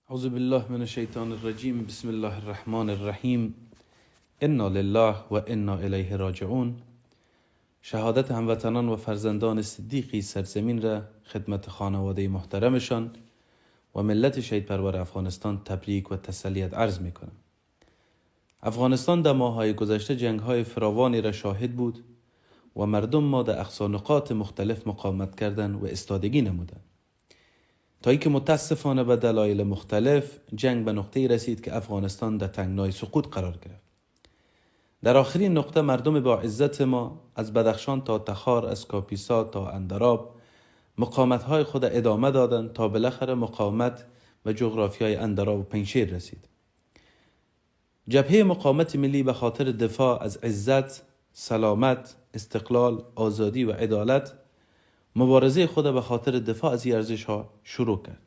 اعوذ بالله من الشیطان الرجیم. بسم الله الرحمن الرحیم. انا لله و انا الیه راجعون. شهادت هموطنان و فرزندان صدیقی سرزمین را خدمت خانواده محترمشان و ملت شهید پرور افغانستان تبریک و تسلیت عرض میکنم. افغانستان در ماه‌های گذشته جنگ‌های فراوانی را شاهد بود و مردم ما در اقصا نقاط مختلف مقاومت کردند و استادگی نمودند، تا اینکه متاسفانه به دلایل مختلف جنگ به نقطه‌ای رسید که افغانستان در تنگنای سقوط قرار گرفت. در آخرین نقطه مردم با عزت ما از بدخشان تا تخار، از کاپیسا تا اندراب مقاومت‌های خود ادامه دادند تا بالاخره مقاومت به جغرافیای اندراب و پنجشیر رسید. جبهه مقاومت ملی به خاطر دفاع از عزت، سلامت، استقلال، آزادی و عدالت مبارزه خود به خاطر دفاع از این ارزش‌ها شروع کرد.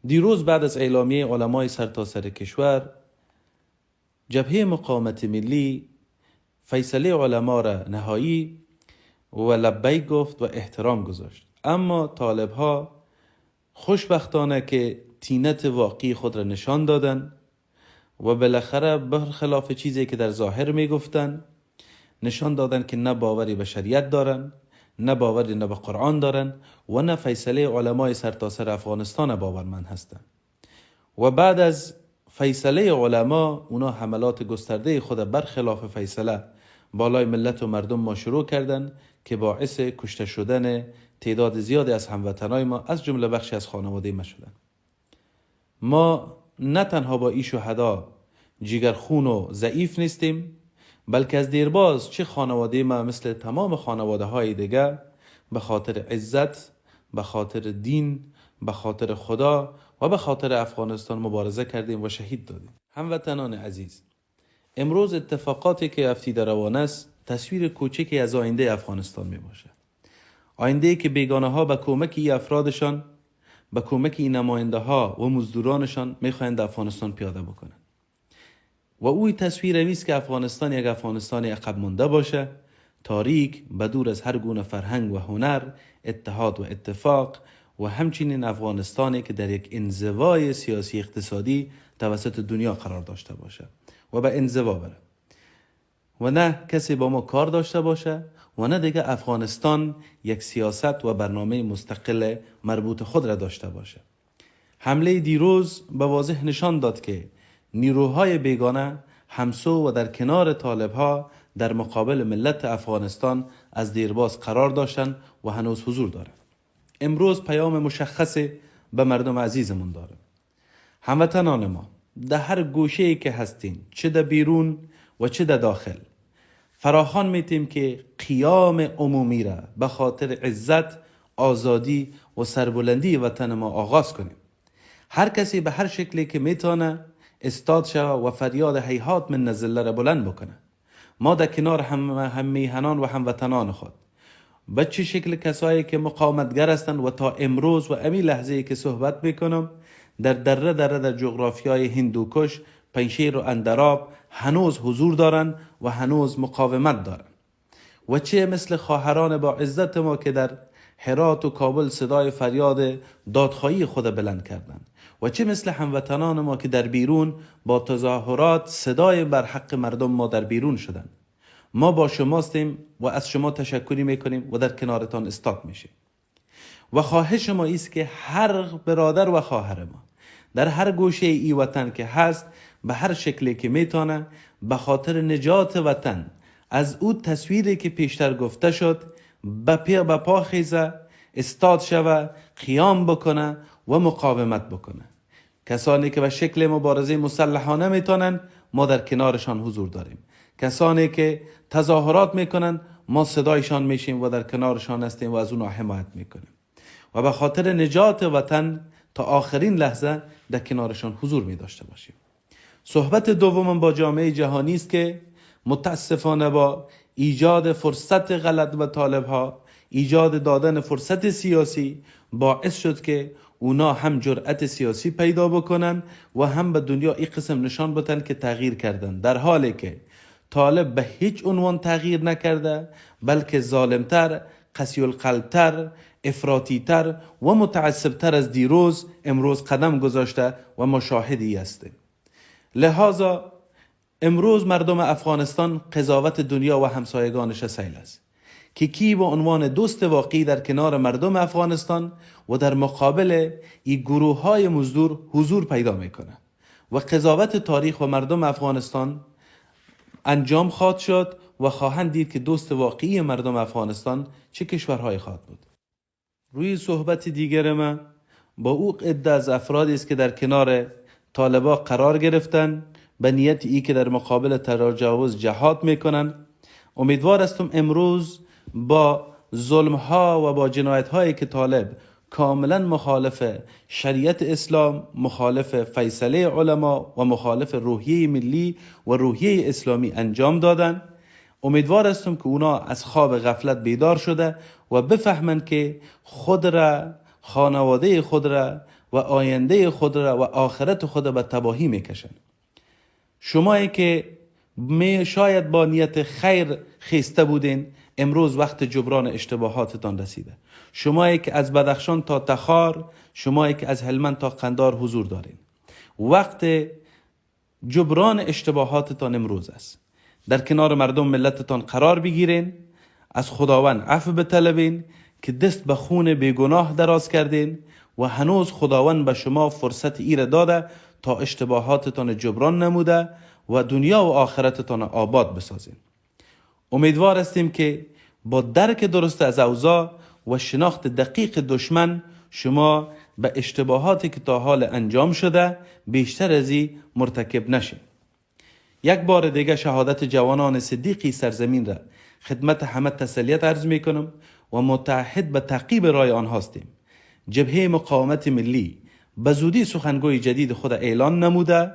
دیروز بعد از اعلامیه علمای سرتاسر کشور، جبهه مقاومت ملی فیصله علما را نهایی و لبیک گفت و احترام گذاشت. اما طالب‌ها خوشبختانه که طینت واقعی خود را نشان دادند و بالاخره برخلاف چیزی که در ظاهر میگفتند نشان دادند که نه باوری به شریعت دارند، نه باوری نه به قرآن دارند و نه فیصله علمای سرتاسر افغانستان باورمند هستند. و بعد از فیصله علما اونا حملات گسترده خود برخلاف فیصله بالای ملت و مردم ما شروع کردند که باعث کشته شدن تعداد زیادی از هموطنای ما از جمله بخشی از خانواده ما شدند. ما نه تنها با این شهدا جگرخون و ضعیف نیستیم، بلکه از دیرباز چه خانواده ما مثل تمام خانواده های دیگه به خاطر عزت، به خاطر دین، به خاطر خدا و به خاطر افغانستان مبارزه کردیم و شهید دادیم. هموطنان عزیز، امروز اتفاقاتی که افتیده روان است تصویر کوچکی از آینده افغانستان می باشد. آینده‌ای که بیگانه ها به کمک این افرادشان، به کمک این نماینده ها و مزدورانشان میخواهند افغانستان پیاده بکنند. و اوی تصویر نیست که افغانستان یک افغانستان عقب مانده باشه، تاریک، بدور از هر گونه فرهنگ و هنر، اتحاد و اتفاق، و همچنین افغانستانی که در یک انزوای سیاسی اقتصادی توسط دنیا قرار داشته باشه و به انزوا بره و نه کسی با ما کار داشته باشه و نه دیگه افغانستان یک سیاست و برنامه مستقل مربوط خود را داشته باشه. حمله دیروز به واضح نشان داد که نیروهای بیگانه همسو و در کنار طالبها در مقابل ملت افغانستان از دیرباز قرار داشتند و هنوز حضور دارند. امروز پیام مشخصی به مردم عزیزمون داره. هموطنان ما در هر گوشه‌ای که هستین، چه در بیرون و چه در داخل، فراخوان میتیم که قیام عمومی را به خاطر عزت، آزادی و سربلندی وطن ما آغاز کنیم. هر کسی به هر شکلی که میتونه استاد شود و فریاد هیهات من الذل را بلند بکنه. ما در کنار هم میهنان و هموطنان خود به چه شکل کسایی که مقاومتگر هستند و تا امروز و امی لحظه‌ای که صحبت میکنم در دره در جغرافیای هندوکش، پنجشیر و اندراب هنوز حضور دارند و هنوز مقاومت دارند، و چه مثل خواهران با عزت ما که در هرات و کابل صدای فریاد دادخواهی خود بلند کردند، و چه مثل هموطنان ما که در بیرون با تظاهرات صدای بر حق مردم ما در بیرون شدند. ما با شماستیم و از شما تشکری میکنیم و در کنارتان استاد میشیم. و خواهش ما است که هر برادر و خواهر ما در هر گوشه ای وطن که هست به هر شکلی که میتونه به خاطر نجات وطن از او تصویری که پیشتر گفته شد به پا خیزه، استاد شوه، قیام بکنه و مقاومت بکنه. کسانی که به شکل مبارزه مسلحانه میتونن ما در کنارشان حضور داریم. کسانی که تظاهرات میکنن ما صدایشان میشیم و در کنارشان هستیم و از اونها حمایت میکنیم و به خاطر نجات وطن تا آخرین لحظه در کنارشان حضور می داشته باشیم. صحبت دومم با جامعه جهانی است که متاسفانه با ایجاد فرصت غلط و طالبها، ایجاد دادن فرصت سیاسی باعث شد که اونا هم جرأت سیاسی پیدا بکنن و هم به دنیا این قسم نشان بدن که تغییر کردن، در حالی که طالب به هیچ عنوان تغییر نکرده، بلکه ظالمتر، قسی القلبتر، افراطی تر و متعصب تر از دیروز امروز قدم گذاشته و ما شاهدی هستیم. لذا امروز مردم افغانستان قضاوت دنیا و همسایگانش سیل است که کی به عنوان دوست واقعی در کنار مردم افغانستان و در مقابل این گروه های مزدور حضور پیدا میکنه و قضاوت تاریخ و مردم افغانستان انجام خواهد شد و خواهند دید که دوست واقعی مردم افغانستان چه کشورهای خواهد بود. روی صحبت دیگر من با او عده از افرادی است که در کنار طالبا قرار گرفتن به نیت ای که در مقابل تجاوز جهاد میکنن. امیدوار هستم امروز با ظلم ها و با جنایت هایی که طالب کاملا مخالف شریعت اسلام، مخالف فیصله علما و مخالف روحیه ملی و روحیه اسلامی انجام دادن، امیدوار هستم که اونا از خواب غفلت بیدار شده و بفهمند که خود را، خانواده خود را و آینده خود را و آخرت خود را به تباهی میکشن. شمایی که شاید با نیت خیر خیسته بودین، امروز وقت جبران اشتباهاتتان رسیده. شمایی که از بدخشان تا تخار، شمایی که از هلمند تا قندار حضور دارین، وقت جبران اشتباهاتتان امروز است. در کنار مردم ملتتان قرار بگیرین، از خداوند عفو بطلبین که دست به خون بیگناه دراز کردین و هنوز خداوند به شما فرصت ایره داده تا اشتباهاتتان جبران نموده و دنیا و آخرتتان آباد بسازین. امیدوار هستیم که با درک درست از اوضاع و شناخت دقیق دشمن شما به اشتباهاتی که تا حال انجام شده بیشتر از این مرتکب نشین. یک بار دیگه شهادت جوانان صدیقی سرزمین را خدمت همه تسلیت عرض می کنم و متعهد به تعقیب رای آن هستیم. جبهه مقاومت ملی به زودی سخنگوی جدید خود اعلان نموده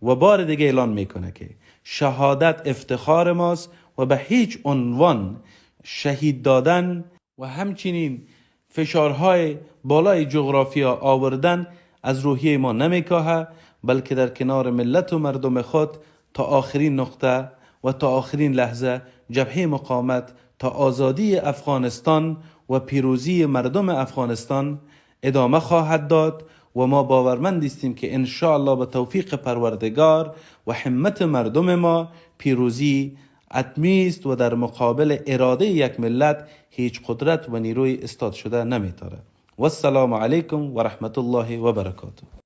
و بار دیگه اعلان میکنه که شهادت افتخار ماست و به هیچ عنوان شهید دادن و همچنین فشارهای بالای جغرافیا آوردن از روحیه ما نمیکاهه، بلکه در کنار ملت و مردم خود تا آخرین نقطه و تا آخرین لحظه جبهه مقاومت تا آزادی افغانستان و پیروزی مردم افغانستان ادامه خواهد داد و ما باورمند هستیم که ان شاء الله به توفیق پروردگار و همت مردم ما پیروزی حتمی است و در مقابل اراده یک ملت هیچ قدرت و نیروی استاد شده نمیتاره. و السلام علیکم و رحمت الله و برکاته.